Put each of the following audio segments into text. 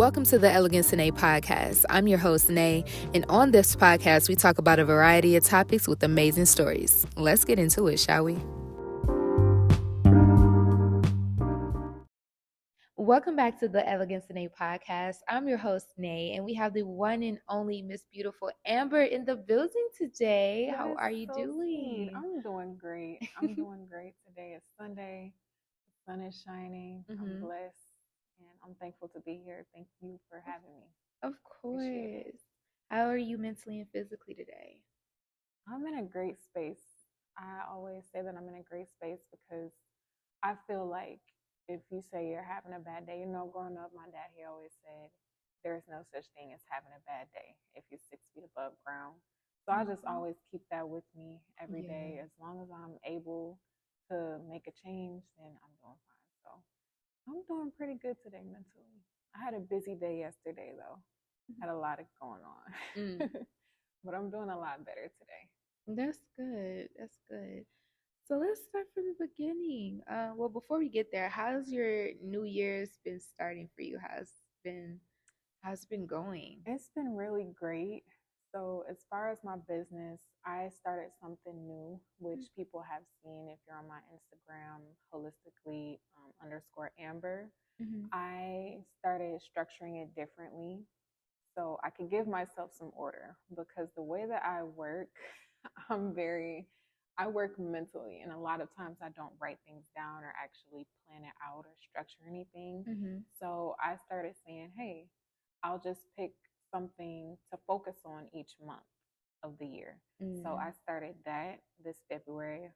Welcome to the Elegance Of Nae podcast. I'm your host, Nae, and on this podcast, we talk about a variety of topics with amazing stories. Let's get into it, shall we? Welcome back to the Elegance Of Nae podcast. I'm your host, Nae, and we have the one and only Miss Beautiful Amber in the building today. That How is are you so doing? sweet. I'm doing great. I'm doing great. Today is Sunday. The sun is shining. I'm blessed. And I'm thankful to be here. Thank you for having me. Of Appreciate course. How are you mentally and physically today? I'm in a great space. I always say that I'm in a great space because I feel like if you say you're having a bad day, growing up, my dad, he always said, there's no such thing as having a bad day if you're 6 feet above ground. So I just always keep that with me every day. As long as I'm able to make a change, then I'm doing fine. So I'm doing pretty good today mentally. I had a busy day yesterday though. Had a lot of going on. But I'm doing a lot better today. That's good. That's good. So let's start from the beginning. Well, before we get there, how's your New Year's been starting for you? How's it been going? It's been really great. So, as far as my business, I started something new, which people have seen if you're on my Instagram, holistically underscore Amber. I started structuring it differently so I could give myself some order because the way that I work, I'm very, I work mentally, and a lot of times I don't write things down or actually plan it out or structure anything. So I started saying, hey, I'll just pick something to focus on each month of the year. So I started that this February.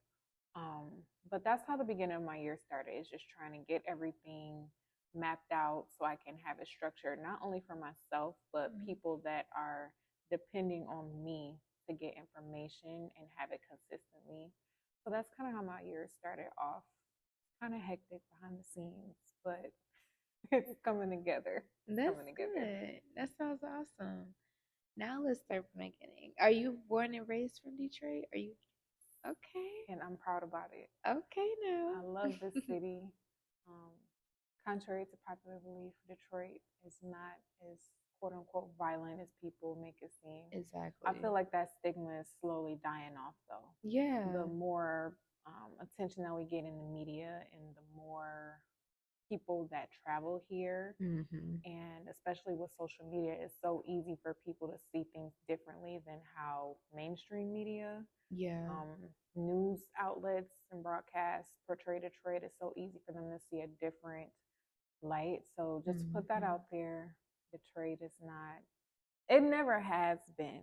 But that's how the beginning of my year started, is just trying to get everything mapped out so I can have it structured, not only for myself, but people that are depending on me to get information and have it consistently. So that's kind of how my year started off. Kind of hectic behind the scenes, but it's coming together. That's good. That sounds awesome. Now let's start from the beginning. Are you born and raised from Detroit? Are you okay? And I'm proud about it. Okay, now. I love this city. Um, Contrary to popular belief, Detroit is not as quote unquote violent as people make it seem. Exactly. I feel like that stigma is slowly dying off though. Yeah. The more attention that we get in the media and the more people that travel here, and especially with social media, it's so easy for people to see things differently than how mainstream media, news outlets and broadcasts portray Detroit. It's so easy for them to see a different light. So just to put that out there, Detroit is not, it never has been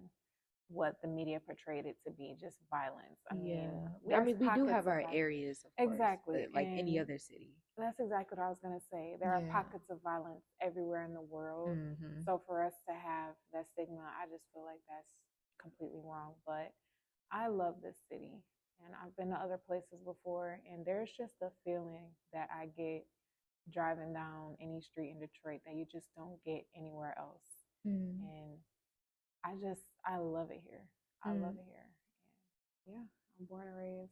what the media portrayed it to be, just violence. I mean, we do have our areas, of course, exactly, like any other city. That's exactly what I was going to say. There are pockets of violence everywhere in the world. So for us to have that stigma, I just feel like that's completely wrong. But I love this city, and I've been to other places before, and there's just a feeling that I get driving down any street in Detroit that you just don't get anywhere else. And I love it here. I love it here. And yeah, I'm born and raised.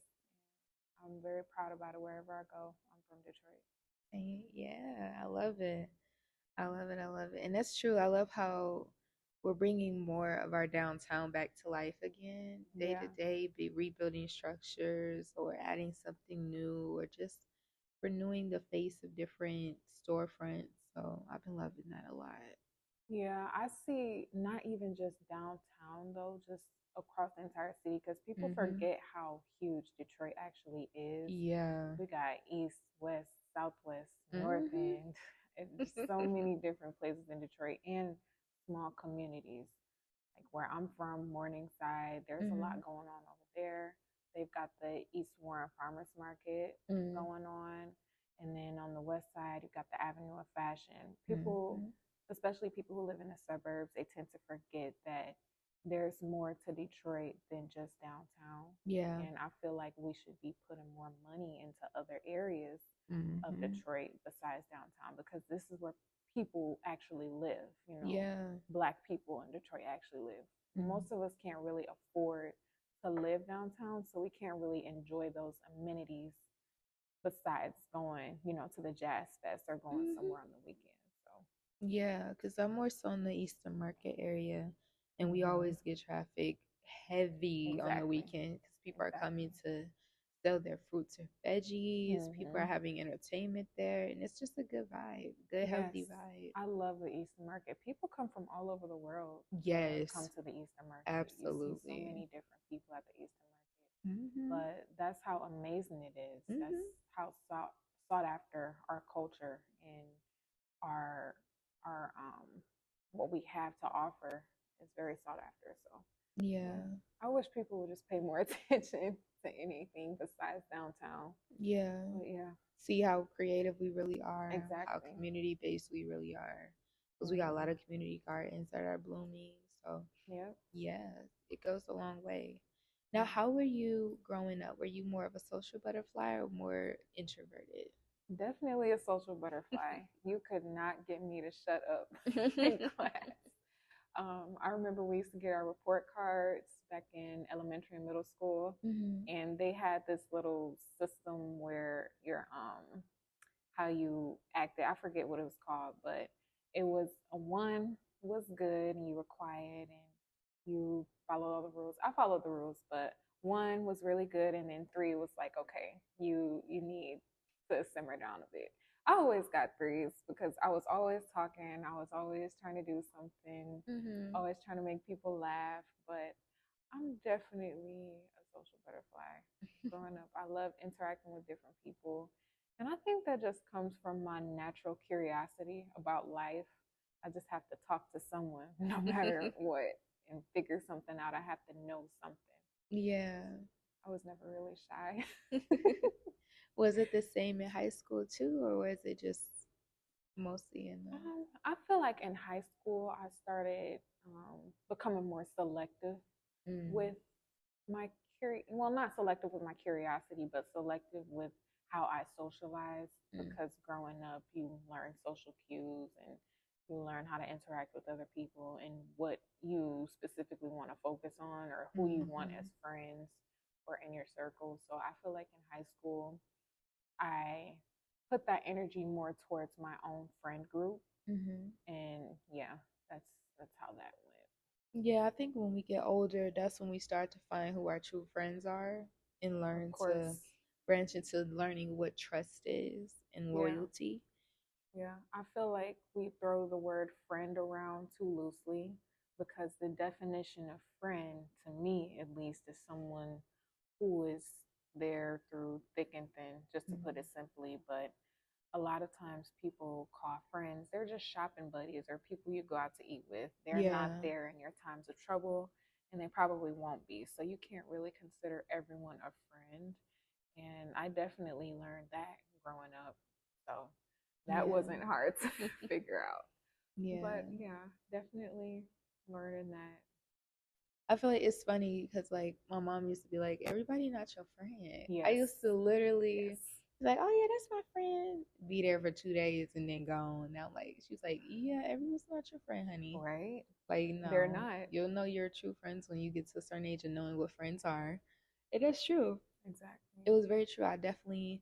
I'm very proud about it wherever I go. I'm from Detroit. Yeah, I love it. I love it. I love it. And that's true. I love how we're bringing more of our downtown back to life again, day to day, be rebuilding structures or adding something new or just renewing the face of different storefronts. So I've been loving that a lot. Yeah, I see not even just downtown though, just across the entire city because people forget how huge Detroit actually is. Yeah. We got east, west, southwest, north end, and so many different places in Detroit and small communities. Like where I'm from, Morningside, there's a lot going on over there. They've got the East Warren Farmers Market going on. And then on the west side, you've got the Avenue of Fashion. People, especially people who live in the suburbs, they tend to forget that there's more to Detroit than just downtown. Yeah. And I feel like we should be putting more money into other areas of Detroit besides downtown because this is where people actually live. Black people in Detroit actually live. Most of us can't really afford to live downtown, so we can't really enjoy those amenities besides going, to the Jazz Fest or going somewhere on the weekend. So Yeah, because I'm more so in the Eastern Market area, and we Hmm. always get traffic heavy on the Exactly. weekend because people are Exactly. coming to sell their fruits or veggies. People are Hmm. having entertainment there, and it's just a good vibe, good Yes, healthy vibe. I love the Eastern Market. People come from all over the world to come Yes, to the Eastern Market. You see so absolutely. many different people at the Eastern Market, Mhm. but that's how amazing it is. That's Mhm. how sought after our culture and our our what we have to offer is very sought after. So yeah, Yeah. I wish people would just pay more attention to anything besides downtown. Yeah. But yeah, See how creative we really are, how exactly. community based we really are. Because we got a lot Hmm. of community gardens that are blooming. So Yep. yeah, it goes a long way. Now, Yeah. how were you growing up? Were you more of a social butterfly or more introverted? Definitely a social butterfly. You could not get me to shut up in class. I remember we used to get our report cards back in elementary and middle school, Hmm. and they had this little system where your how you acted. I forget what it was called, but it was a one was good and you were quiet and you followed all the rules. I followed the rules, but one was really good and then three was like, okay, you need to simmer down a bit. I always got threes because I was always talking, I was always trying to do something, Hmm. always trying to make people laugh, but I'm definitely a social butterfly. Growing up, I love interacting with different people. And I think that just comes from my natural curiosity about life. I just have to talk to someone no matter what and figure something out. I have to know something. Yeah. So I was never really shy. Was it the same in high school too, or was it just mostly in the? I feel like in high school, I started becoming more selective Mm. with my well, not selective with my curiosity, but selective with how I socialize. Mm. Because growing up, you learn social cues and you learn how to interact with other people and what you specifically want to focus on or who you want as Hmm. friends or in your circle. So I feel like in high school, I put that energy more towards my own friend group, Hmm. and yeah, that's how that went. Yeah, I think when we get older, that's when we start to find who our true friends are and Of learn to course, branch into learning what trust is and yeah. loyalty. Yeah, I feel like we throw the word friend around too loosely because the definition of friend, to me at least, is someone who is there through thick and thin, just to put Mhm. it simply. But a lot of times people call friends, they're just shopping buddies or people you go out to eat with. They're not Yeah, there in your times of trouble and they probably won't be. So you can't really consider everyone a friend. And I definitely learned that growing up. So that yeah, wasn't hard to figure out. yeah. But yeah, definitely learning that. I feel like it's funny because like my mom used to be like, everybody not your friend. I Yes. used to literally Yes. be like, oh yeah, that's my friend. Be there for 2 days and then gone. Now like she's like, yeah, everyone's not your friend, honey. Right? Like They're no, not. you'll know your true friends when you get to a certain age and knowing what friends are. It is true. Exactly. It was very true. I definitely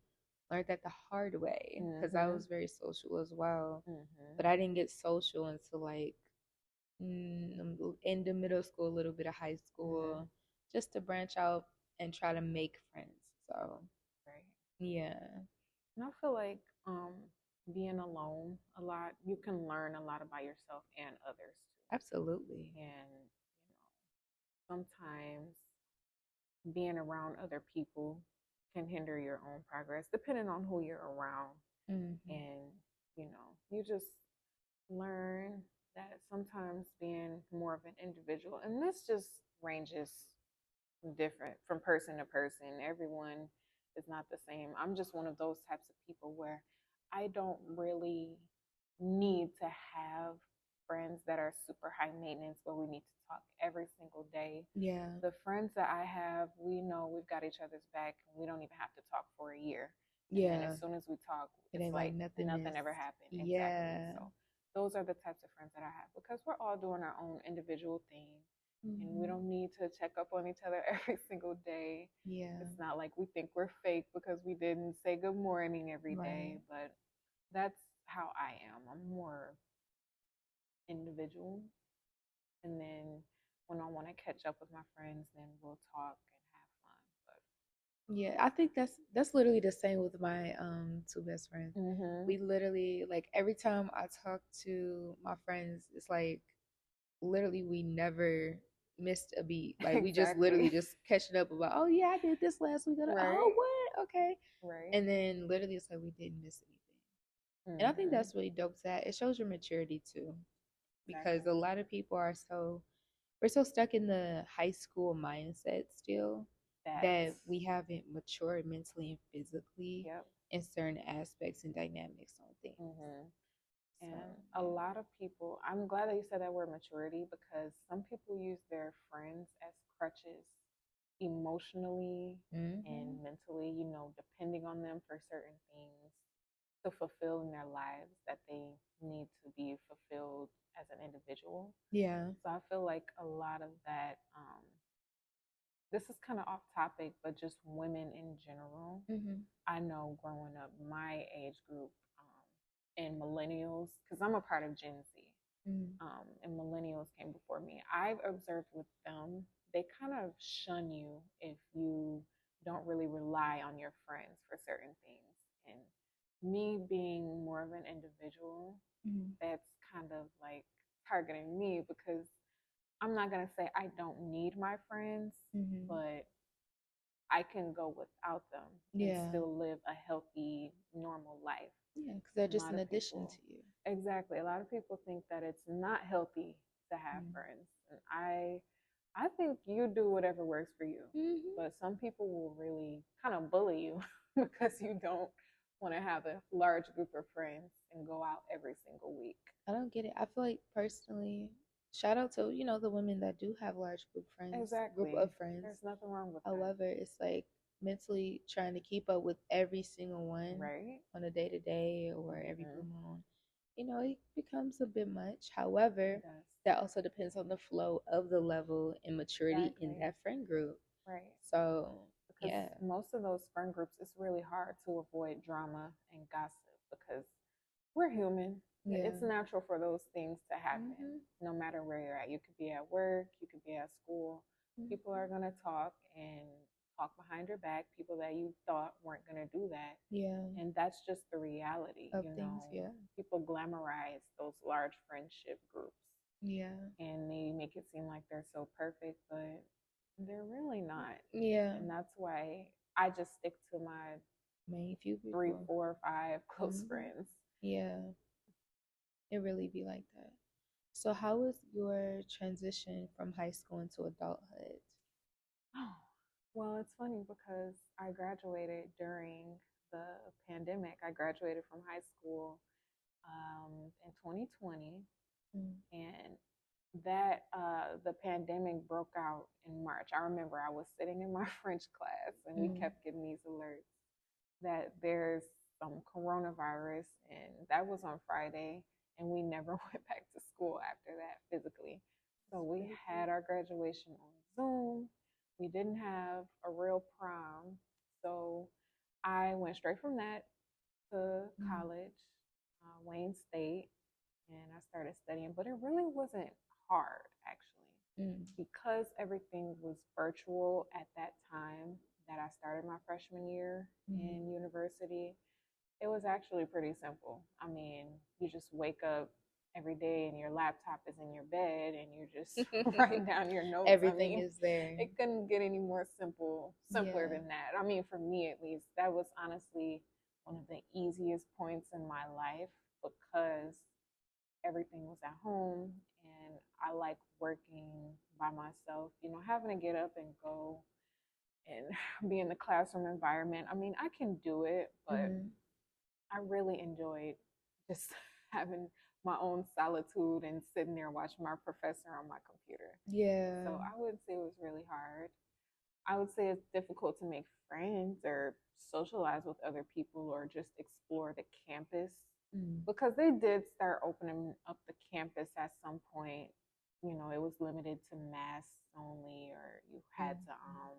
learned that the hard way because I Mhm. was very social as well. Mhm. But I didn't get social until like end of middle school, a little bit of high Mhm. school, just to branch out and try to make friends. So Right. yeah, And I feel like being alone a lot, you can learn a lot about yourself and others absolutely. too. And sometimes being around other people can hinder your own progress depending on who you're around. Hmm. And you just learn that sometimes being more of an individual, and this just ranges different from person to person. Everyone is not the same. I'm just one of those types of people where I don't really need to have friends that are super high maintenance where we need to talk every single day. Yeah, The friends that I have, we know we've got each other's back. We don't even have to talk for a year. And then as yeah. soon as we talk, It it's ain't like like nothing nothing is. ever happened. Exactly. Yeah. So those are the types of friends that I have because we're all doing our own individual thing and we Hmm. don't need to check up on each other every single day. Yeah. It's not like we think we're fake because we didn't say good morning every Right. day, but that's how I am. I'm more individual. And then when I want to catch up with my friends, then we'll talk and have fun. Yeah, I think that's literally the same with my two best friends. But We literally like every time I talk to my friends, it's like literally we never missed a beat. Like we just literally exactly. just catching up about, oh yeah, I did this last week. Oh Right. what? Okay. Right. And then literally it's like we didn't miss anything. And I think Mm-hmm. that's really dope to that. It shows your maturity too. Because Exactly. a lot of people are so we're so stuck in the high school mindset still That. that we haven't matured mentally and physically Yep. in certain aspects and dynamics on things. Mm-hmm. So And a yeah. lot of people, I'm glad that you said that word maturity because some people use their friends as crutches emotionally and Mm-hmm. mentally, depending on them for certain things to fulfill in their lives that they need to be fulfilled as an individual. Yeah. So I feel like a lot of that, this is kind of off topic, but just women in general. Mm-hmm. I know growing up, my age group and millennials, because I'm a part of Gen Z, Mm-hmm. and millennials came before me. I've observed with them, they kind of shun you if you don't really rely on your friends for certain things. And me being more of an individual, Mm-hmm. that's kind of like targeting me because I'm not going to say I don't need my friends, Mm-hmm. but I can go without them and Yeah. still live a healthy, normal life. Yeah, because they're A just lot an of addition to people, you. exactly. A lot of people think that it's not healthy to have friends, and I think you do whatever works for you. Mm-hmm. But some people will really kind of bully you because you don't want to have a large group of friends and go out every single week. I don't get it. I feel like personally, shout out to the women that do have large group Exactly. of friends. There's nothing wrong with that. However, it's like mentally trying to keep up with every single one Right? on a day to day or every blue Mm-hmm. moon. It becomes a bit much. However, It does. that also depends on the flow of the level and maturity in Exactly. that friend group. Right. So Because yeah, most of those friend groups, it's really hard to avoid drama and gossip because we're human. yeah, It's natural for those things to happen, mhm, no matter where you're at. You could be at work, you could be at school. People mhm, are going to talk and talk behind your back, people that you thought weren't going to do that. yeah, And that's just the reality, of things, yeah, People glamorize those large friendship groups yeah, and they make it seem like they're so perfect, but they're really not. yeah. And that's why I just stick to my Main few three, people. 4, 5 close Hmm. friends. Yeah, it really be like that. So how was your transition from high school into adulthood? Oh, well, it's funny because I graduated during the pandemic. I graduated from high school in 2020, Mm, and that the pandemic broke out in March. I remember I was sitting in my French class, and we mm, kept getting these alerts that there's some coronavirus, and that was on Friday, and we never went back to school after that physically. So that's we crazy. had our graduation on Zoom. We didn't have a real prom. So I went straight from that to Mm, college, Wayne State, and I started studying, but it really wasn't hard actually mm, because everything was virtual at that time that I started my freshman year mm. in university. It was actually pretty simple. I mean, you just wake up every day and your laptop is in your bed and you just write down your notes. I Everything mean, is there. it couldn't get any more simpler Yeah. than that. I mean, for me at least, that was honestly one of the easiest points in my life because everything was at home and I like working by myself, having to get up and go and be in the classroom environment. I mean, I can do it, but Hmm. I really enjoyed just having my own solitude and sitting there watching my professor on my computer. Yeah. So I wouldn't say it was really hard. I would say it's difficult to make friends or socialize with other people or just explore the campus Mm. because they did start opening up the campus at some point. It was limited to masks only, or you had to Mm.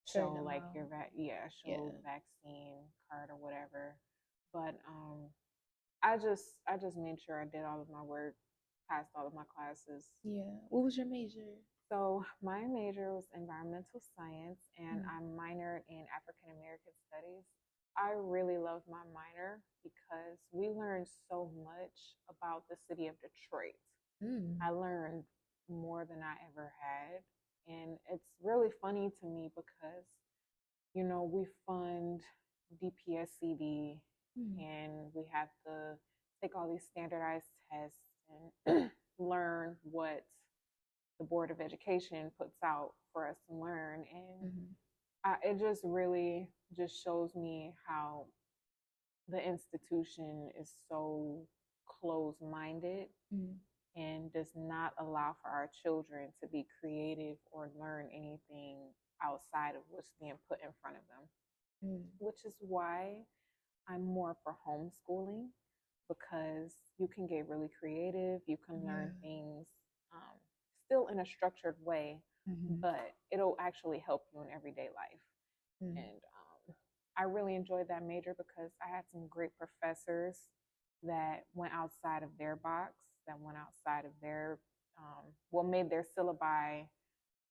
Certain show like amount. yeah, show Yeah. vaccine card or whatever. But I just made sure I did all of my work passed all of my classes. Yeah. What was your major? So my major was environmental science, and Mm. I minored in African American studies. I really loved my minor because we learned so much about the city of Detroit. Mm. I learned more than I ever had. And it's really funny to me because, we fund DPSCD Mm. and we have to take all these standardized tests and learn what the Board of Education puts out for us to learn. And Mm. it just really just shows me how the institution is so close minded Mm. and does not allow for our children to be creative or learn anything outside of what's being put in front of them, Mm. which is why I'm more for homeschooling because you can get really creative, you can Yeah. learn things um, still in a structured way, Mm-hmm. but it'll actually help you in everyday life. Mm. And I really enjoyed that major because I had some great professors that went outside of their box, that went outside of their, made their syllabi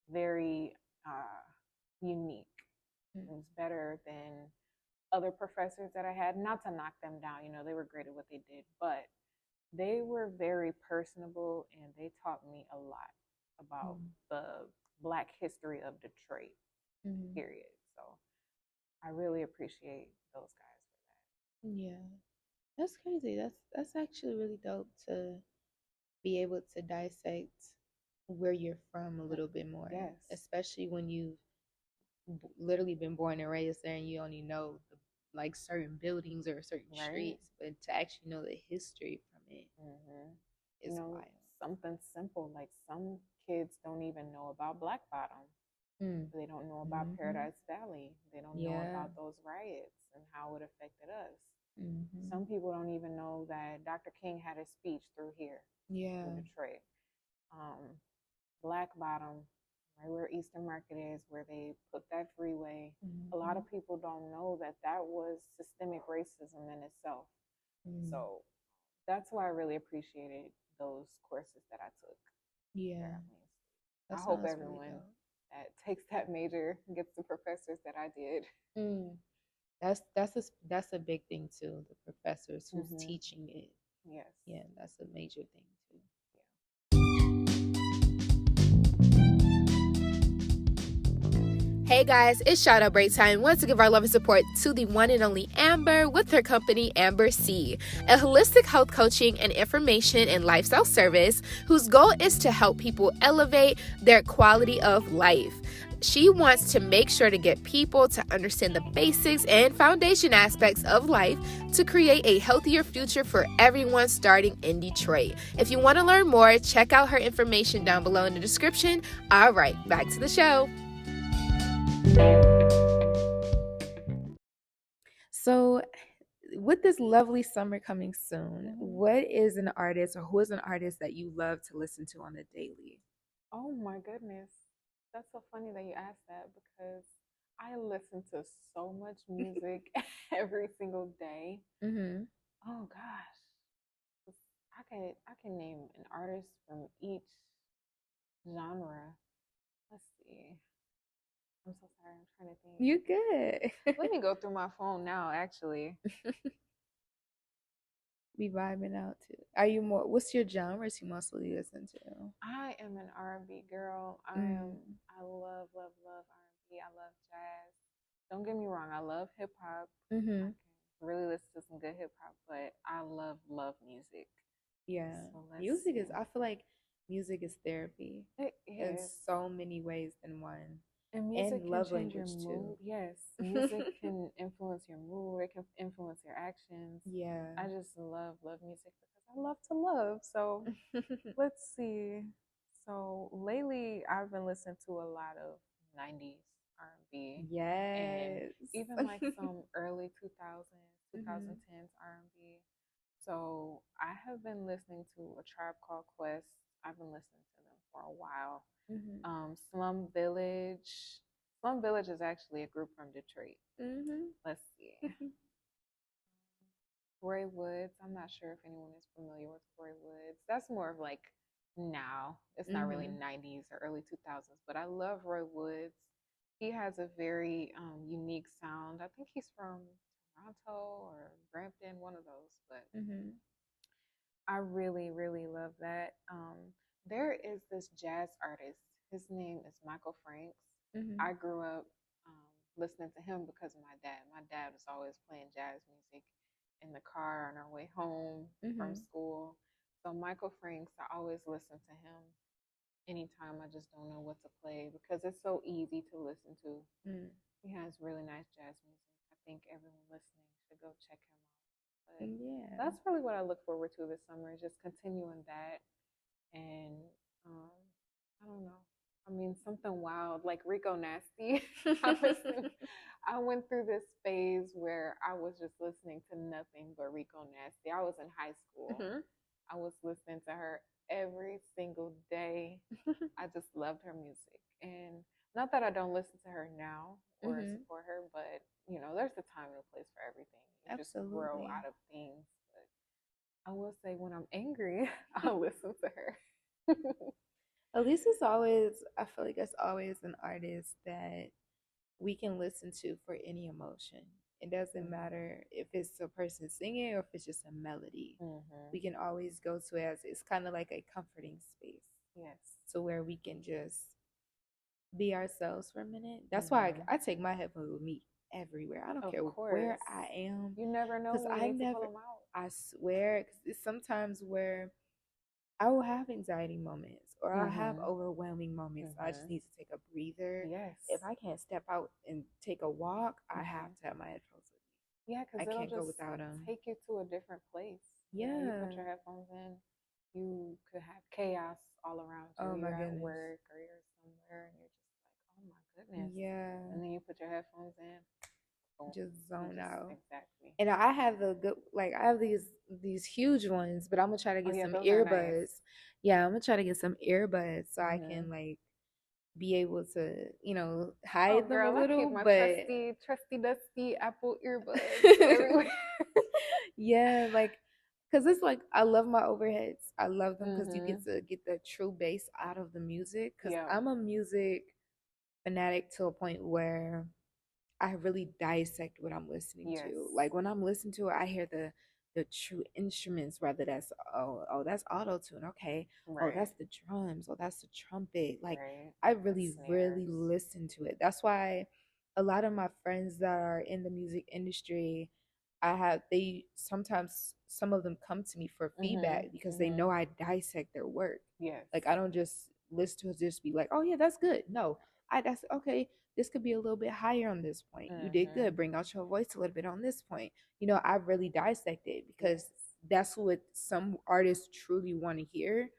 very unique. Mm. It was better than other professors that I had. Not to knock them down, they were great at what they did, but they were very personable and they taught me a lot about Mm. the Black history of Detroit, Mm. period. So I really appreciate those guys Yeah. That's crazy. That's actually really dope to be able to dissect where you're from a for little bit that. more, Yes, especially when you've literally been born and raised there and you only know like certain buildings or certain right. streets, but to actually know the history from it hmm is wild. Something simple like some kids don't even know about Black Bottom. Mm. They don't know about Mm-hmm. Paradise Valley. They don't know Yeah. about those riots and how it affected us. Mm-hmm. Some people don't even know that Dr. King had a speech through here, Yeah. through Detroit. Um, Black Bottom, right where Eastern Market is, where they put that freeway. A lot Mm-hmm. of people don't know that that was systemic racism in itself. Mm. So that's why I really appreciated those courses that I took there Yeah. at Wayne State. That I hope sounds really everyone dope. that takes that major gets the professors that I did. Mm. That's a big thing too. The professors who's hmm teaching it. Yes. Yeah, that's a major thing too. Hey guys, it's shout out break time. Want to give our love and support to the one and only Amber with her company Amber C, a holistic health coaching and information and lifestyle service whose goal is to help people elevate their quality of life. She wants to make sure to get people to understand the basics and foundation aspects of life to create a healthier future for everyone starting in Detroit. If you want to learn more, check out her information down below in the description. All right, back to the show. So, with this lovely summer coming soon, what is an artist or who is an artist that you love to listen to on the daily? Oh my goodness. That's so funny that you asked that because I listen to so much music every single day. Mm-hmm. Oh gosh. I can name an artist from each genre. Let's see. I'm so sorry. I'm trying to think. You good. Let me go through my phone now, actually. Be vibing out too. Are you more? What's your genres you mostly listen to? I am an R&B girl. Mm. I love love love R&B. I love jazz. Don't get me wrong. I love hip hop. I Mm-hmm. can really listen to some good hip hop, but I love music. Yeah. So let's Music is. see. I feel like music is therapy It in is. so many ways than one, And and music can love change your language too. mood. Yes, music can influence your mood. It can influence your actions. Yeah. I just love music because I love to love. So let's see. So lately, I've been listening to a lot of '90s R&B, and Yes. even like some early 2000s, Mhm. 2010s R&B. So I have been listening to A Tribe Called Quest. I've been listening to them for a while. Mhm. Slum Village. Slum Village is actually a group from Detroit. Mhm. Let's see. Roy Woods. I'm not sure if anyone is familiar with Roy Woods. That's more of like now. It's not really Mhm. 90s or early 2000s, but I love Roy Woods. He has a very unique sound. I think he's from Toronto or Brampton, one of those. But Mhm. I really, really love that. There is this jazz artist. His name is Michael Franks. Mhm. I grew up listening to him because of my dad. My dad was always playing jazz music in the car on our way home from Mhm. school. So Michael Franks, I always listen to him anytime I just don't know what to play because it's so easy to listen to. Mm. He has really nice jazz music. I think everyone listening should go check him out. But Yeah. that's really what I look forward to this summer, is just continuing that. And um, I don't know. I mean, something wild like Rico Nasty. I listen. I went through this phase where I was just listening to nothing but Rico Nasty. I was in high school. Mhm. I was listening to her every single day. I just loved her music. And not that I don't listen to her now or Mhm. support her, but there's a time and a place for everything. You just grow Absolutely. out of things. But I will say when I'm angry, I'll listen to her. At least it's always, I feel like it's always an artist that we can listen to for any emotion. It doesn't Mhm. matter if it's a person singing or if it's just a melody. Mhm. We can always go to it as it's kind of like a comforting space Yes. to where we can just be ourselves for a minute. That's why Mhm. I take my headphones with me everywhere. I don't Of care where course. I am You never know because when you I need to pull never, them out. I swear, because it's sometimes where I will have anxiety moments or I'll have Mhm. overwhelming moments. I just Mhm. need to take a breather. If Yes. I can't step out and take a walk, I have Mhm. to have my headphones with Yeah, me. because I it'll can't go just without them. take you to a different place. You put Yeah. your headphones in, you could have chaos all around you. Oh my You're at goodness. work or you're somewhere and you're just like, oh my goodness. Yeah. And then you put your headphones in, boom. Just You zone just, out. exactly. And I have the good, like I have these huge ones, but I'm gonna try to Oh, get yeah, some those are nice. earbuds. Yeah, I'm gonna try to get some earbuds so I Hmm. can like be able to, Oh, hide them a girl, I keep little. my But trusty, trusty, dusty Apple earbuds everywhere. yeah, like, cause it's like I love my overheads. I love them because you Hmm. get to get the true bass out of the music. Cause Yeah. I'm a music fanatic to a point where I really dissect what I'm listening Yes. to. Like when I'm listening to it, I hear the true instruments, whether that's that's auto tune, okay. Oh, Right. that's the drums, oh that's the trumpet. Like Right. I The really, really snares. listen to it. That's why a lot of my friends that are in the music industry, they sometimes some of them come to me for Hmm. feedback because they Hmm. know I dissect their work. Yes. Like I don't just listen to it just be like, oh yeah, that's good. No, that's okay, this could be a little bit higher on this point. You did Hmm. good. Bring out your voice a little bit on this point. I really dissect it because Yes. that's what some artists truly want to hear.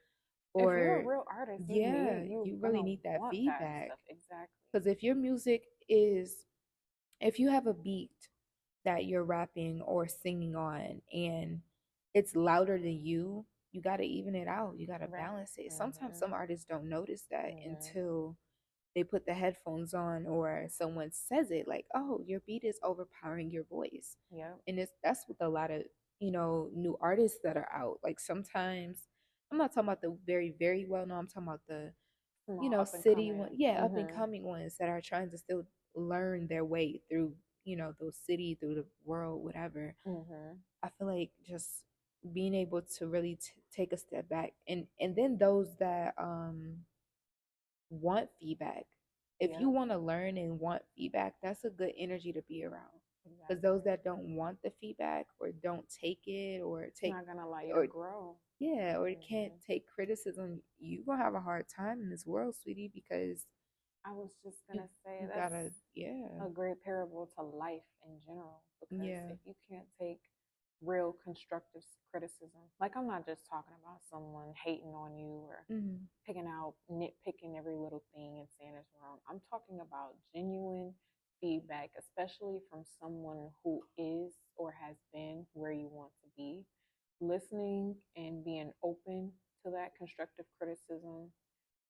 If you're a Or, real artist, yeah, you're you really gonna need that want that feedback. stuff. Exactly. Because if you have a beat that you're rapping or singing on and it's louder than you got to even it out. You got to Right. balance it. Sometimes Hmm. some artists don't notice that Hmm. until they put the headphones on or someone says it like, "Oh, your beat is overpowering your voice." Yep. And that's with a lot of, new artists that are out. Like sometimes I'm not talking about the very very well known. I'm talking about the, Small up and city coming. one, yeah, up and Hmm. coming ones that are trying to still learn their way through, those city, through the world, whatever. Hmm. I feel like just being able to really take a step back, and then those that want feedback. If you Yep. want to learn and want feedback, that's a good energy to be around. Because those Exactly. that don't want the feedback or don't take it or It's take not gonna allow you to or grow. yeah, or can't Hmm. take criticism, you gonna have a hard time in this world, sweetie, because I was just you gonna say you that's gotta, yeah. a great parable to life in general, because Yeah. if you can't take real constructive criticism, like I'm not just talking about someone hating on you or Mm-hmm. picking out, nitpicking every little thing and saying it's wrong. I'm talking about genuine feedback, especially from someone who is or has been where you want to be. Listening and being open to that constructive criticism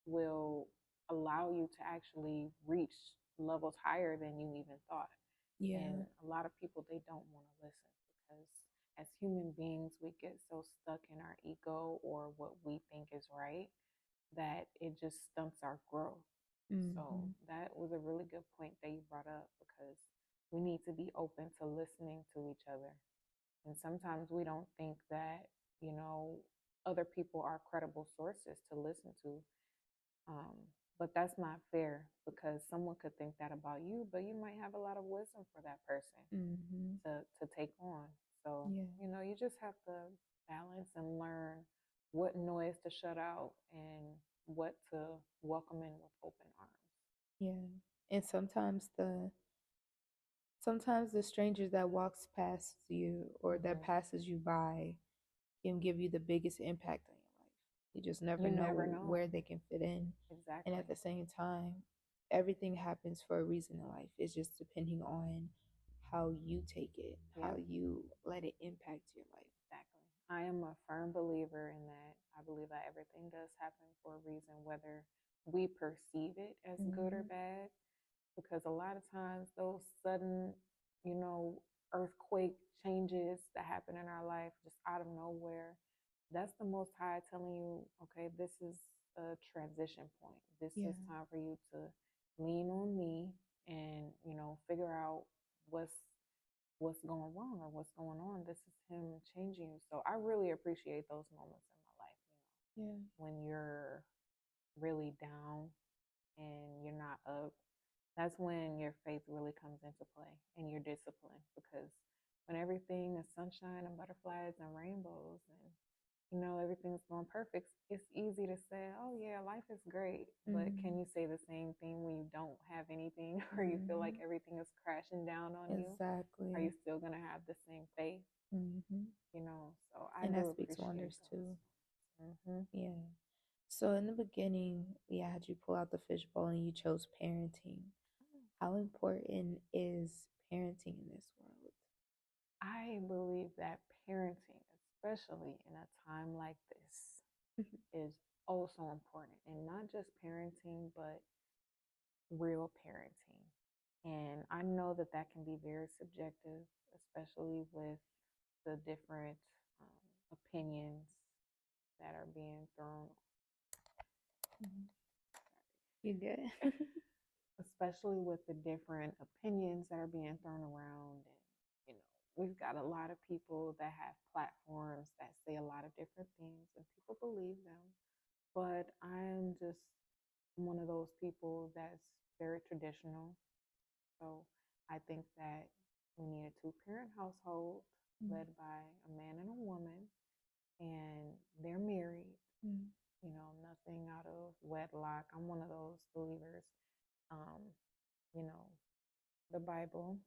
will allow you to actually reach levels higher than you even thought. And Yeah. a lot of people, they don't want to listen because as human beings, we get so stuck in our ego or what we think is right that it just stunts our growth. So Mm-hmm. that was a really good point that you brought up because we need to be open to listening to each other. And sometimes we don't think that, you know, other people are credible sources to listen to. Um, but that's not fair because someone could think that about you, but you might have a lot of wisdom for that person Mm-hmm. to take on. So, Yeah. you know, you just have to balance and learn what noise to shut out and what to welcome in with open arms. Yeah. And sometimes the stranger that walks past you or that Hmm. passes you by can give you the biggest impact on your life. You just never You never know know. where they can fit in. And Exactly. at the same time, everything happens for a reason in life. It's just depending on how you take it, how Yep. you let it impact your life. Exactly. I am a firm believer in that. I believe that everything does happen for a reason, whether we perceive it as good or Mm-hmm. bad. Because a lot of times, those sudden, you know, earthquake changes that happen in our life just out of nowhere, that's the Most High telling you, okay, this is a transition point. This Yeah. is time for you to lean on me and, you know, figure out what's what's going wrong or what's going on. This is him changing you. So I really appreciate those moments in my life, Yeah. when you're really down and you're not up. That's when your faith really comes into play and your discipline, because when everything is sunshine and butterflies and rainbows and everything's going perfect, it's easy to say, oh yeah, life is great. But Mm-hmm. can you say the same thing when you don't have anything or you feel like Mm-hmm. everything is crashing down on you? Are you Exactly. still going to have the same faith? Mm-hmm. So I And that do speaks appreciate wonders those. too. Hmm. Yeah. So in the beginning, we had you pull out the fishbowl and you chose parenting. How important is parenting in this world? I believe that parenting, especially in a time like this, is oh so important. And not just parenting, but real parenting. And I know that that can be very subjective, especially with the different opinions that are being thrown, Mhm. You good? especially with the different opinions that are being thrown around. And, you know, we've got a lot of people that have platforms that say a lot of different things, and people believe them. But I'm just one of those people that's very traditional. So I think that we need a two-parent household Mm, led by a man and a woman, and they're married. mm, Nothing out of wedlock. I'm one of those believers. Um, you know, the Bible.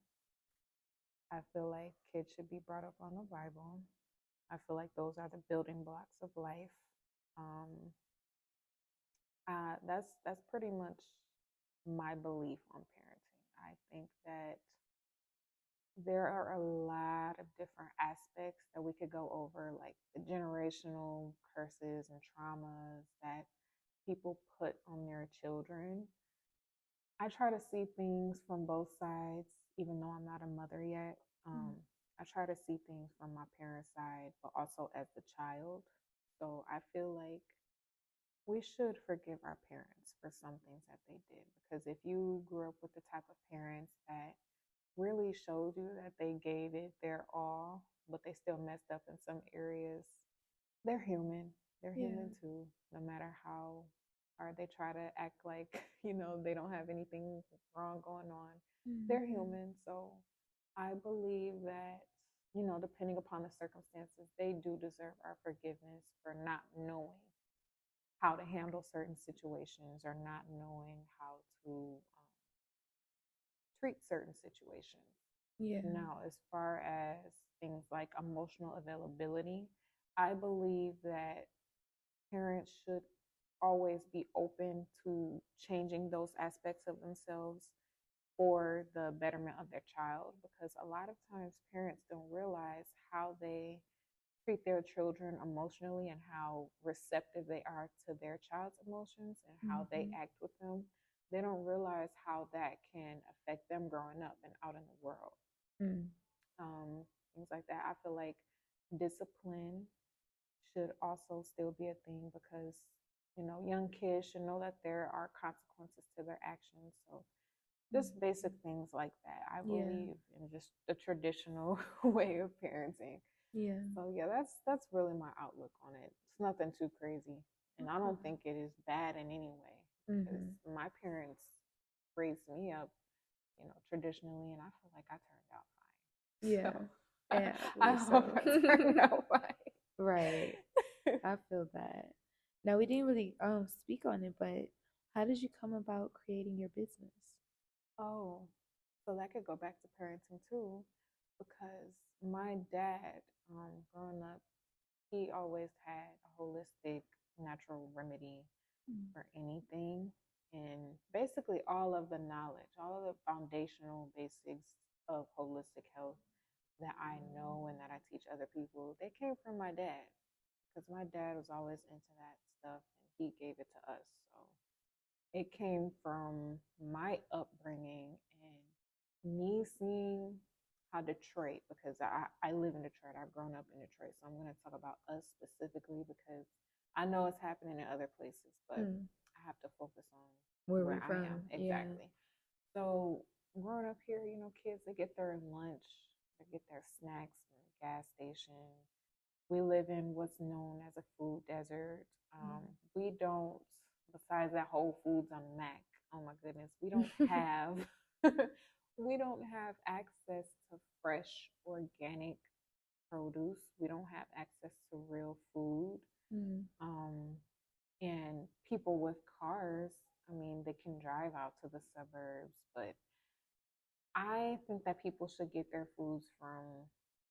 I feel like kids should be brought up on the Bible. I feel like those are the building blocks of life. Um, that's pretty much my belief on parenting. I think that there are a lot of different aspects that we could go over, like the generational curses and traumas that people put on their children. I try to see things from both sides, even though I'm not a mother yet. mm. I try to see things from my parents' side, but also as the child. So I feel like we should forgive our parents for some things that they did. Because if you grew up with the type of parents that really showed you that they gave it their all, but they still messed up in some areas, they're human. They're Yeah. human too, no matter how hard they try to act like, they don't have anything wrong going on. They're Mm-hmm. human. So I believe that, depending upon the circumstances, they do deserve our forgiveness for not knowing how to handle certain situations or not knowing how to treat certain situations. Yeah. Now, as far as things like emotional availability, I believe that parents should always be open to changing those aspects of themselves for the betterment of their child, because a lot of times parents don't realize how they treat their children emotionally and how receptive they are to their child's emotions and how they Mm-hmm. act with them. They don't realize how that can affect them growing up and out in the world. Mm. um, Things like that. I feel like discipline should also still be a thing because young kids should know that there are consequences to their actions. So just basic things like that. I Yeah. believe in just the traditional way of parenting. Yeah. So yeah, that's really my outlook on it. It's nothing too crazy, and I don't Okay. think it is bad in any way because Mhm. my parents raised me up, traditionally, and I feel like I turned out fine. Yeah. Yeah, I I believe hope so. I turned out Right. fine. I feel that. Now we didn't really speak on it, but how did you come about creating your business? Oh, so that could go back to parenting too, because my dad, growing up, he always had a holistic natural remedy Mm. for anything. And basically, all of the knowledge, all of the foundational basics of holistic health that I know and that I teach other people, they came from my dad because my dad was always into that stuff and he gave it to us. So it came from my upbringing and me seeing how Detroit, because I live in Detroit, I've grown up in Detroit. So I'm going to talk about us specifically because I know it's happening in other places, but Mm. I have to focus on Where where we I am from? Yeah. exactly. So growing up here, kids, they get their lunch, they get their snacks from the gas station. We live in what's known as a food desert. Mm. We don't, besides that Whole Foods on Mac. Oh my goodness, we don't have, we don't have access to fresh organic produce. We don't have access to real food. Mm. Um, and people with cars, I mean, they can drive out to the suburbs, but I think that people should get their foods from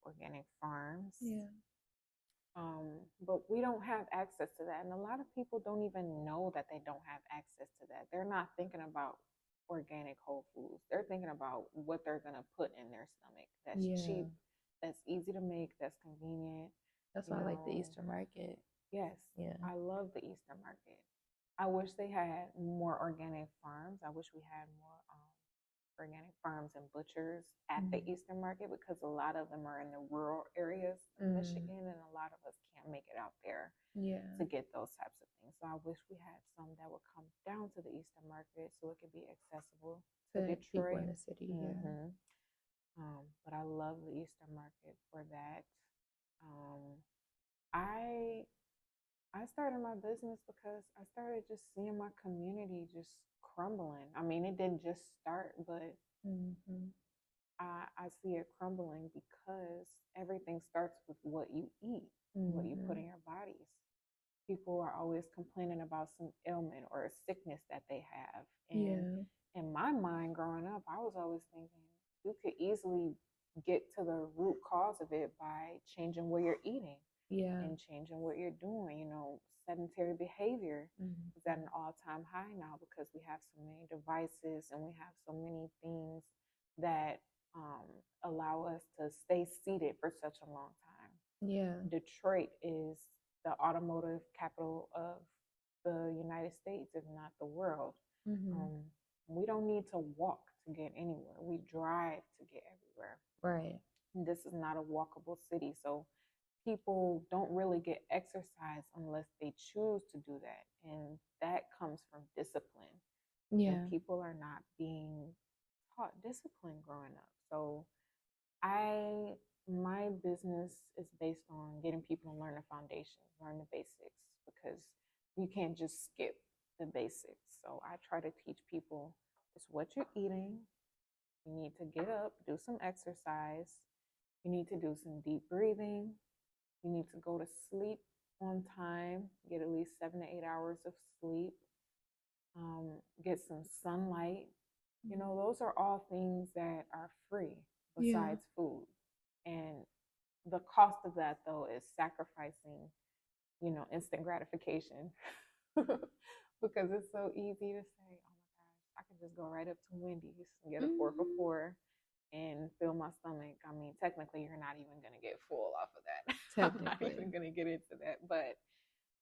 organic farms. Yeah. But we don't have access to that. And a lot of people don't even know that they don't have access to that. They're not thinking about organic whole foods. They're thinking about what they're going to put in their stomach. That's Yeah. cheap, that's easy to make, that's convenient. That's You why I like the know, Easter market. yes, Yeah. I love the Easter market. I wish they had more organic farms. I wish we had more organic farms and butchers at the Mm. Eastern market because a lot of them are in the rural areas of Mm. Michigan and a lot of us can't make it out there Yeah. to get those types of things. So I wish we had some that would come down to the Eastern market so it could be accessible to To people in Detroit. the city. Yeah. Mm-hmm. But I love the Eastern market for that. Um, I I started my business because I started just seeing my community just crumbling. I mean, it didn't just start, but Mm-hmm. I see it crumbling because everything starts with what you eat, what you put Mm-hmm. in your bodies. People are always complaining about some ailment or a sickness that they have. And Yeah. in my mind, growing up, I was always thinking you could easily get to the root cause of it by changing what you're eating Yeah. and changing what you're doing. Sedentary behavior is at Mm-hmm. an all-time high now because we have so many devices and we have so many things that allow us to stay seated for such a long time. Yeah. Detroit is the automotive capital of the United States, if not the world. Mm-hmm. Um, we don't need to walk to get anywhere. We drive to get everywhere. Right. This is not a walkable city. So people don't really get exercise unless they choose to do that. And that comes from discipline. And Yeah. people are not being taught discipline growing up. So I my business is based on getting people to learn the foundation, learn the basics, because you can't just skip the basics. So I try to teach people it's what you're eating. You need to get up, do some exercise. You need to do some deep breathing. You need to go to sleep on time, get at least 7 to 8 hours of sleep, get some sunlight. Those are all things that are free Yeah. besides food. And the cost of that, though, is sacrificing, instant gratification. Because it's so easy to say, oh my gosh, I can just go right up to Wendy's and get a fork of Mm-hmm. four and fill my stomach. I mean, technically, you're not even going to get full off of that. I'm not Technically. even going to get into that. But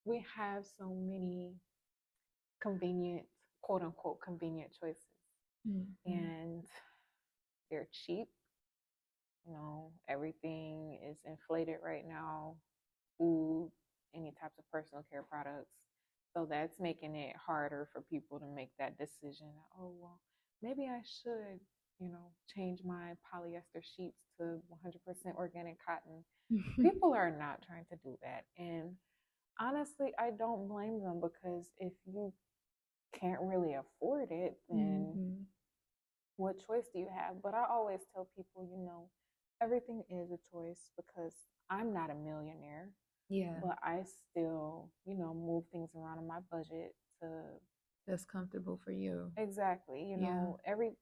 we have so many convenient, quote unquote, convenient choices. Mm-hmm. And they're cheap. everything is inflated right now, food, any types of personal care products. So that's making it harder for people to make that decision. Oh, well, maybe I should, change my polyester sheets to 100% organic cotton. People are not trying to do that. And honestly, I don't blame them, because if you can't really afford it, then Mm-hmm. what choice do you have? But I always tell people, everything is a choice, because I'm not a millionaire, Yeah, but I still, move things around in my budget to that's comfortable for you. exactly, Yeah.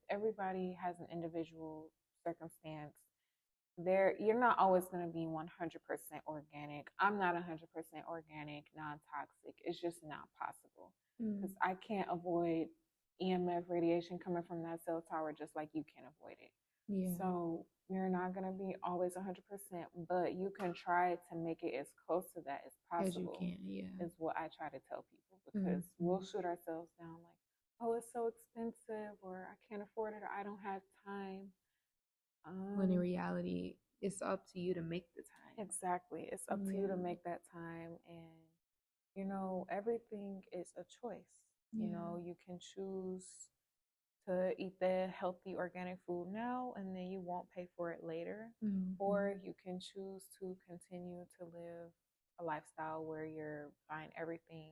everybody has an individual circumstance. You're not always going to be 100% organic. I'm not 100% organic, non-toxic. It's just not possible, Mm. because I can't avoid EMF radiation coming from that cell tower just like you can't avoid it. Yeah. So you're not going to be always 100%, but you can try to make it as close to that as As you possible, can, yeah. is what I try to tell people, because Mm-hmm. we'll shoot ourselves down like, oh, it's so expensive, or I can't afford it, or I don't have time. When in Um, reality, it's up to you to make the time. exactly. It's up to you to Yeah. make that time. And, everything is a choice. Yeah. You can choose to eat the healthy organic food now, and then you won't pay for it later. Mm-hmm. Or you can choose to continue to live a lifestyle where you're buying everything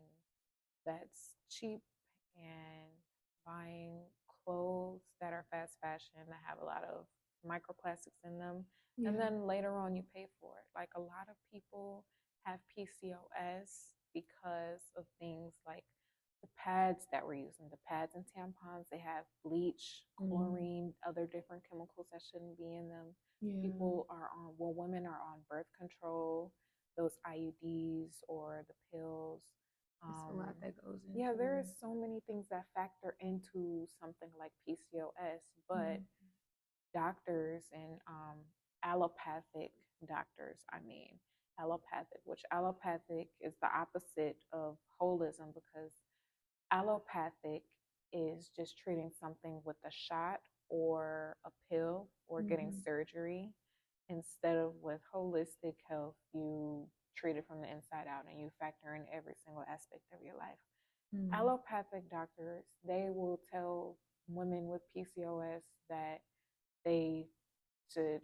that's cheap, and buying clothes that are fast fashion that have a lot of microplastics in them. And Yeah. then later on, you pay for it. Like, a lot of people have PCOS because of things like the pads that we're using, the pads and tampons, they have bleach, Mm. chlorine, other different chemicals that shouldn't be in them. Yeah. People are on, well, women are on birth control, those IUDs or the pills. It's a Um, lot that goes yeah, into there it. is so many things that factor into something like PCOS, but Mm. doctors and allopathic doctors, which allopathic is the opposite of holism, because allopathic is just treating something with a shot or a pill or getting Mm-hmm. surgery, instead of with holistic health, you treat it from the inside out and you factor in every single aspect of your life. Mm. Allopathic doctors, they will tell women with PCOS that they should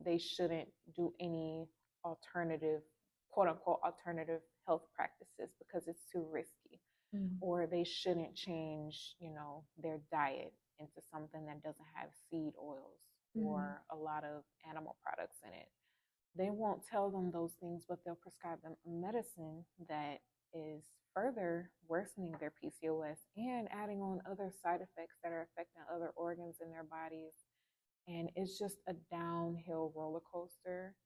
they shouldn't do any alternative, quote unquote, alternative health practices, because it's too risky, Mm. or they shouldn't change, their diet into something that doesn't have seed oils Mm. or a lot of animal products in it. They won't tell them those things, but they'll prescribe them a medicine that is further worsening their PCOS and adding on other side effects that are affecting other organs in their bodies. And it's just a downhill roller coaster.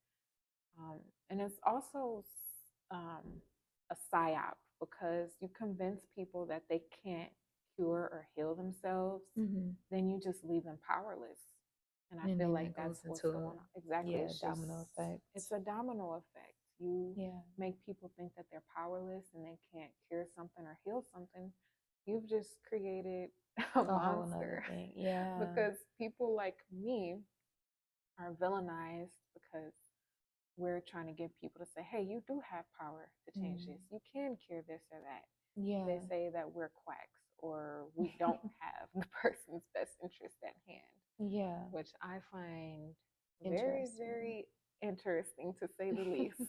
And it's also um, a psyop, because you convince people that they can't cure or heal themselves, Mm-hmm. then you just leave them powerless. And I And feel then like that that's goes what's into going a, on. Exactly. yeah, domino effect. It's a domino effect. You Yeah. make people think that they're powerless and they can't cure something or heal something. You've just created a A whole nother monster. thing. Yeah. Because people like me are villainized, because we're trying to get people to say, hey, you do have power to change Mm. this. You can cure this or that. They Yeah. say that we're quacks, or we don't have the person's best interest at hand, Yeah. which I find very, Interesting. very interesting, to say the least.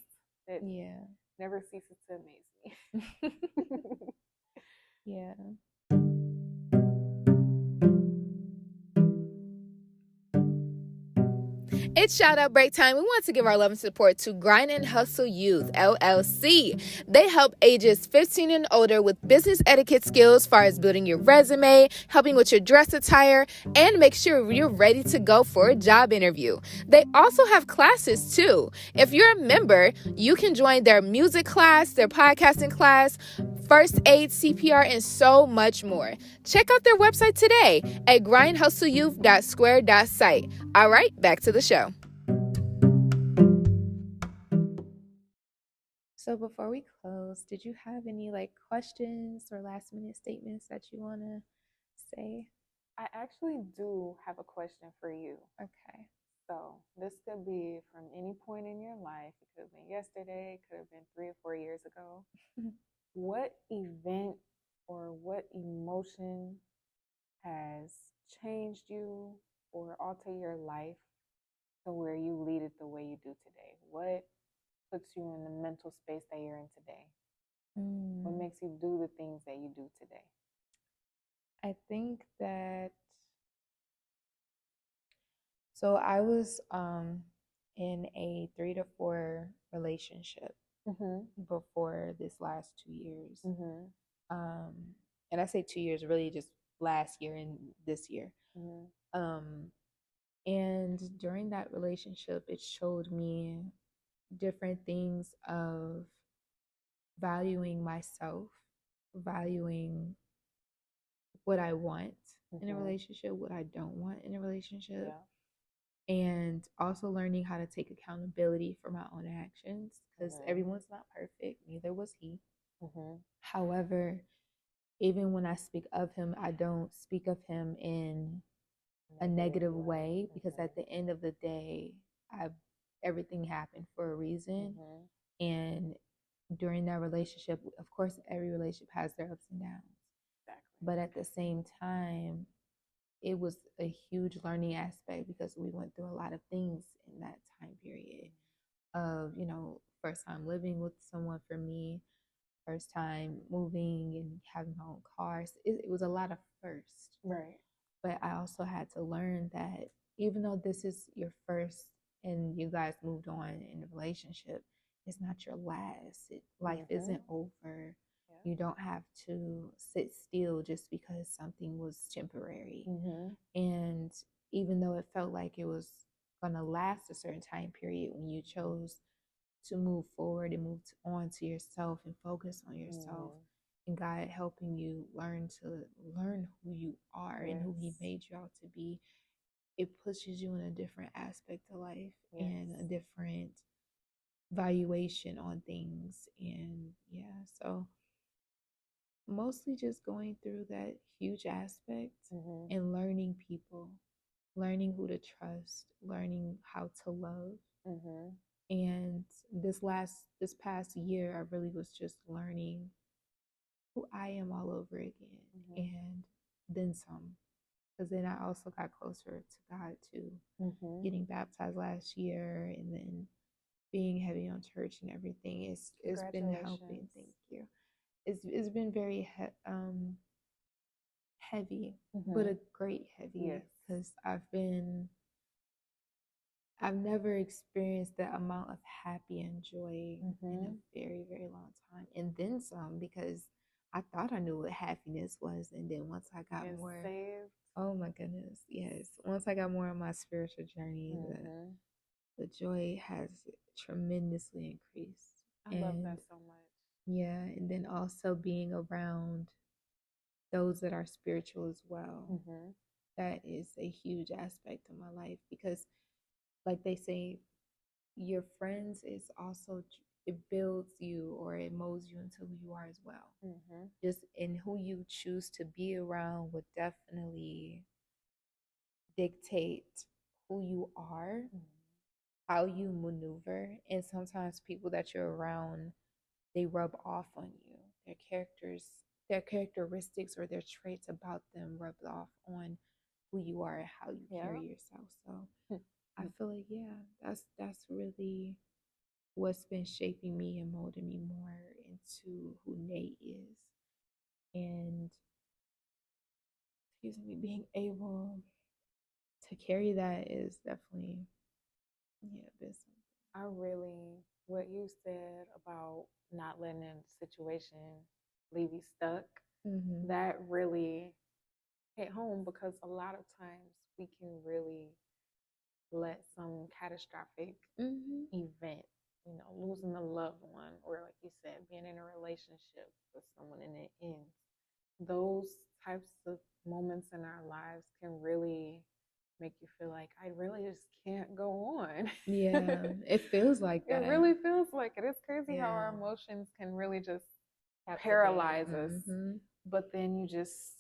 It Yeah. never ceases to amaze me. Yeah. It's shout out break time. We want to give our love and support to Grind and Hustle Youth, LLC. They help ages 15 and older with business etiquette skills as far as building your resume, helping with your dress attire, and make sure you're ready to go for a job interview. They also have classes too. If you're a member, you can join their music class, their podcasting class, first aid, CPR, and so much more. Check out their website today at grindhustleyouth.square.site. All right, back to the show. So before we close, did you have any like questions or last minute statements that you want to say? I actually do have a question for you. Okay. So this could be from any point in your life. It could have been yesterday, it could have been 3 or 4 years ago. What event or what emotion has changed you or altered your life to where you lead it the way you do today? What puts you in the mental space that you're in today? What Mm, makes you do the things that you do today? I think that so I was in a 3 to 4 relationship Mm-hmm. before this last 2 years. Mm-hmm. Um and I say 2 years, really just last year and this year. Mm-hmm. Um and during that relationship it showed me different things of valuing myself, valuing what I want in a Mm-hmm. relationship, what I don't want in a relationship, Yeah. and also learning how to take accountability for my own actions because Mm-hmm. everyone's not perfect, neither was he. Mm-hmm. However, even when I speak of him, I don't speak of him in a Negative negative way. way because Mm-hmm. at the end of the day, I everything happened for a reason. Mm-hmm. And during that relationship, of course, every relationship has their ups and downs. Exactly. But at the same time, it was a huge learning aspect because we went through a lot of things in that time period of, first time living with someone for me, first time moving and having my own cars. It was a lot of first. Right. But I also had to learn that even though this is your first and you guys moved on in a relationship, it's not your last. Life Mm-hmm. isn't over. Yeah. You don't have to sit still just because something was temporary. Mm-hmm. And even though it felt like it was going to last a certain time period, when you chose to move forward and move on to yourself and focus on yourself, Mm-hmm. and God helping you learn who you are and who He Yes. made you out to be, it pushes you in a different aspect of life Yes. and a different valuation on things. And yeah, so mostly just going through that huge aspect Mm-hmm. and learning people, learning who to trust, learning how to love. Mm-hmm. And this past year, I really was just learning who I am all over again, Mm-hmm. and then some. Because then I also got closer to God too, Mm-hmm. getting baptized last year, and then being heavy on church and everything. It's been helping. Congratulations. Thank you. It's been very heavy, but Mm-hmm. a great heavy Yes. because I've never experienced that amount of happy and joy in Mm-hmm. a very, very long time. And then some because I thought I knew what happiness was. And then once I got Get more, saved. oh my goodness, yes. Once I got more on my spiritual journey, Mm-hmm. the joy has tremendously increased. I love that And so much. yeah, and then also being around those that are spiritual as well. Mm-hmm. That is a huge aspect of my life because, like they say, your friends is also it builds you or it molds you into who you are as well. Mm-hmm. Just in who you choose to be around would definitely dictate who you are, Mm-hmm. how you maneuver, and sometimes people that you're around they rub off on you. Their characteristics or their traits about them rub off on who you are and how you Yeah. carry yourself. So I feel like that's really what's been shaping me and molding me more into who Nate is. And excuse me, being able to carry that is definitely been something. I really, what you said about not letting a situation leave you stuck, Mm-hmm. that really hit home because a lot of times we can really let some catastrophic Mm-hmm. event, losing a loved one, or like you said, being in a relationship with someone and it ends. Those types of moments in our lives can really make you feel like I really just can't go on. Yeah, it feels like It that. really feels like it. It's crazy how our Yeah. emotions can really just Captivate. paralyze us. Mm-hmm. But then you just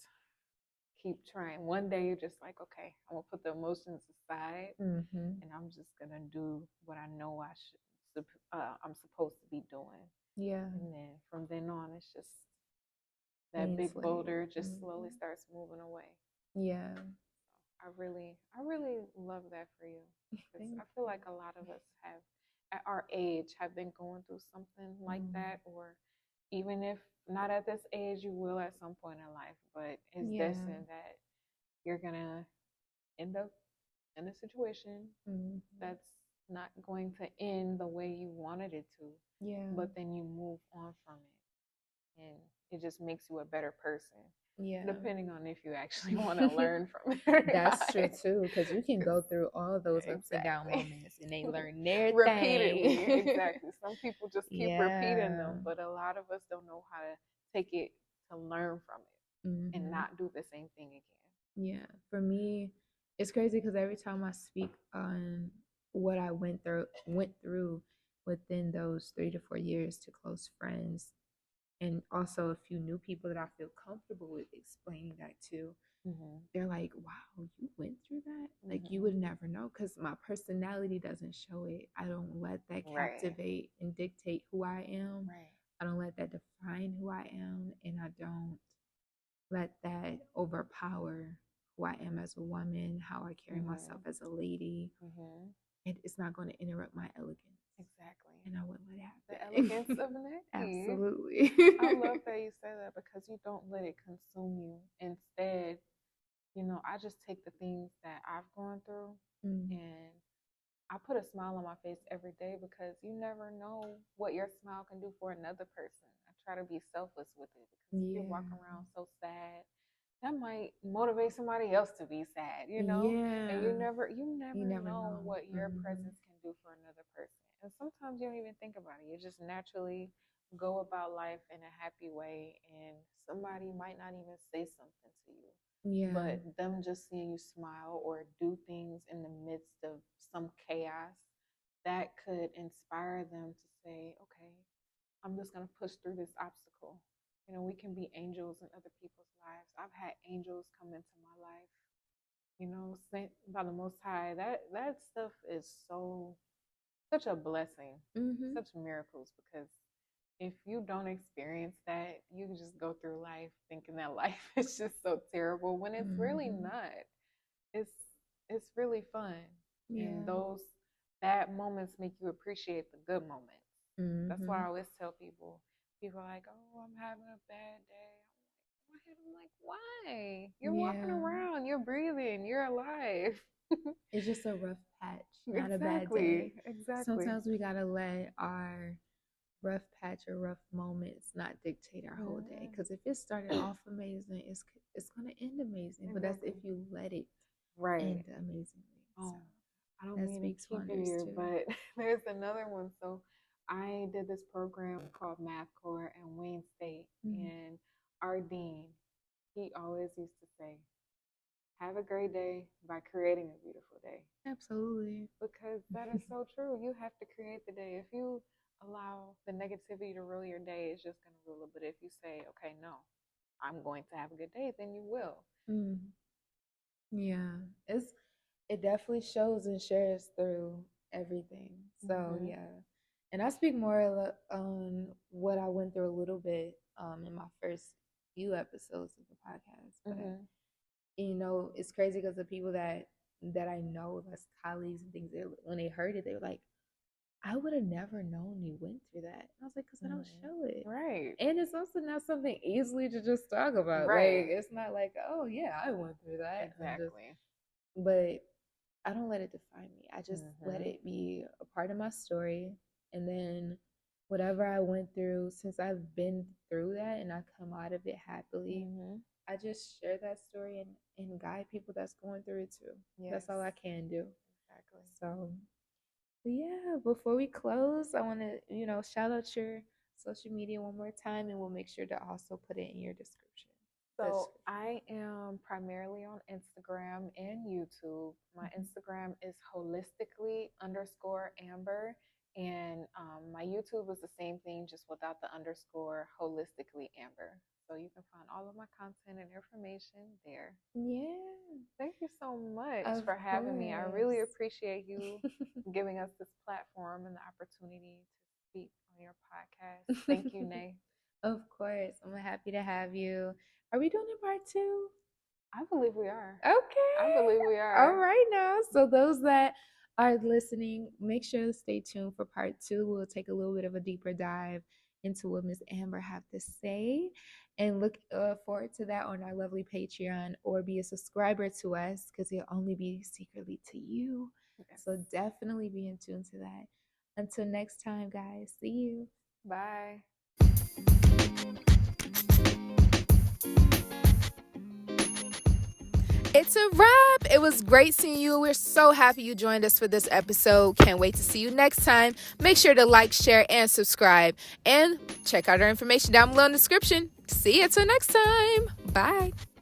keep trying. One day you're just like, okay, I'm gonna put the emotions aside, Mhm. and I'm just gonna do what I know I'm supposed to be doing. Yeah. And then from then on, it's just that Clean big slate. boulder just slowly Mhm. starts moving away. Yeah. I really love that for you, because Thank I feel you. like a lot of us have, at our age, have been going through something like Mm. that, or even if not at this age, you will at some point in life. But it's Yeah. destined that you're gonna end up in a situation Mhm. that's not going to end the way you wanted it to, Yeah. but then you move on from it, and it just makes you a better person, Yeah. depending on if you actually want to learn from it or That's true not. too, because you can 'Cause go through all those ups and down exactly. moments and they learn their Repeatedly, thing. exactly. Some people just keep repeating Yeah. them, but a lot of us don't know how to take it, to learn from it and Hmm. not do the same thing again. Yeah. For me, it's crazy because every time I speak on what I went through within those 3 to 4 years to close friends, and also a few new people that I feel comfortable with explaining that to, Mm-hmm. they're like, wow, you went through that? Like, you Mm-hmm. would never know because my personality doesn't show it. I don't let that Right. captivate and dictate who I am. Right. I don't let that define who I am. And I don't let that overpower who I am as a woman, how I carry Mm-hmm. myself as a lady. Mm-hmm. It's not going to interrupt my elegance. Exactly. And I wouldn't let The it elegance happen. of Nae. Absolutely. I love that you say that, because you don't let it consume you. Instead, I just take the things that I've gone through, Mm. and I put a smile on my face every day, because you never know what your smile can do for another person. I try to be selfless with it, because if you're Yeah. walking around so sad, that might motivate somebody else to be sad. And you Yeah. never you You never never know know. what your Hmm. presence can do for another person. And sometimes you don't even think about it. You just naturally go about life in a happy way, and somebody might not even say something to you, Yeah. but them just seeing you smile or do things in the midst of some chaos, that could inspire them to say, okay, I'm just going to push through this obstacle. We can be angels in other people's lives. I've had angels come into my life, sent by the Most High. That stuff is such a blessing, Hmm. such miracles, because if you don't experience that, you just go through life thinking that life is just so terrible, when it's really Hmm. not. It's it's really fun. And Yeah. those bad moments make you appreciate the good moments. That's why I Hmm. always tell people are like, oh, I'm having a bad day. I'm like, why? You're walking Yeah. around, you're breathing, you're alive. It's just a rough patch, not a bad day. Exactly. Exactly. Sometimes we gotta let our rough patch or rough moments not dictate our whole day. Mm-hmm. Because if it started off amazing, it's gonna end amazing. But that's if Exactly. you let it Right. end amazingly. So Oh, I don't that mean to speaks keep you wonders here, too. but there's another one. So I did this program called Math Corps in Wayne State, Mm. and our dean, he always used to say, have a great day by creating a beautiful day. Absolutely. Because that is so true. You have to create the day. If you allow the negativity to rule your day, it's just going to rule it. But if you say, okay, no, I'm going to have a good day, then you will. Mm. Yeah, it definitely shows and shares through everything. So Mm-hmm. yeah, and I speak more on what I went through a little bit in my first few episodes of the podcast. But Mm-hmm. it's crazy because the people that I know, that's colleagues and things, when they heard it, they were like, I would have never known you went through that. And I was like, because I don't show it. Mm-hmm. Right. And it's also not something easily to just talk about. Like, Right. it's not like, oh yeah, I went through that. I'm just, Exactly. but I don't let it define me. I just let Mm-hmm. it be a part of my story. And then whatever I went through, since I've been through that and I come out of it happily, Mm-hmm. I just share that story and guide people that's going through it too. Yes. That's all I can do. Exactly. So, but yeah, before we close, I want to, shout out your social media one more time and we'll make sure to also put it in your description. The So description. I am primarily on Instagram and YouTube. My Mhm. Instagram is holistically underscore Amber, And my YouTube is the same thing, just without the underscore, holistically Amber. So you can find all of my content and information there. Yeah. Thank you so much Of for having me. I really course. appreciate you giving us this platform and the opportunity to speak on your podcast. Thank you, Nae. Of course. I'm happy to have you. Are we doing a part two? I believe we are. I Okay. believe we All are. right now. So those that are listening, make sure to stay tuned for part two. We'll take a little bit of a deeper dive into what Miss Amber have to say, and look forward to that on our lovely Patreon, or be a subscriber to us, because it'll only be secretly to you. Yes. So definitely be in tune to that. Until next time, guys. See you. Bye. It's a wrap. It was great seeing you. We're so happy you joined us for this episode. Can't wait to see you next time. Make sure to like, share, and subscribe. And check out our information down below in the description. See you till next time. Bye.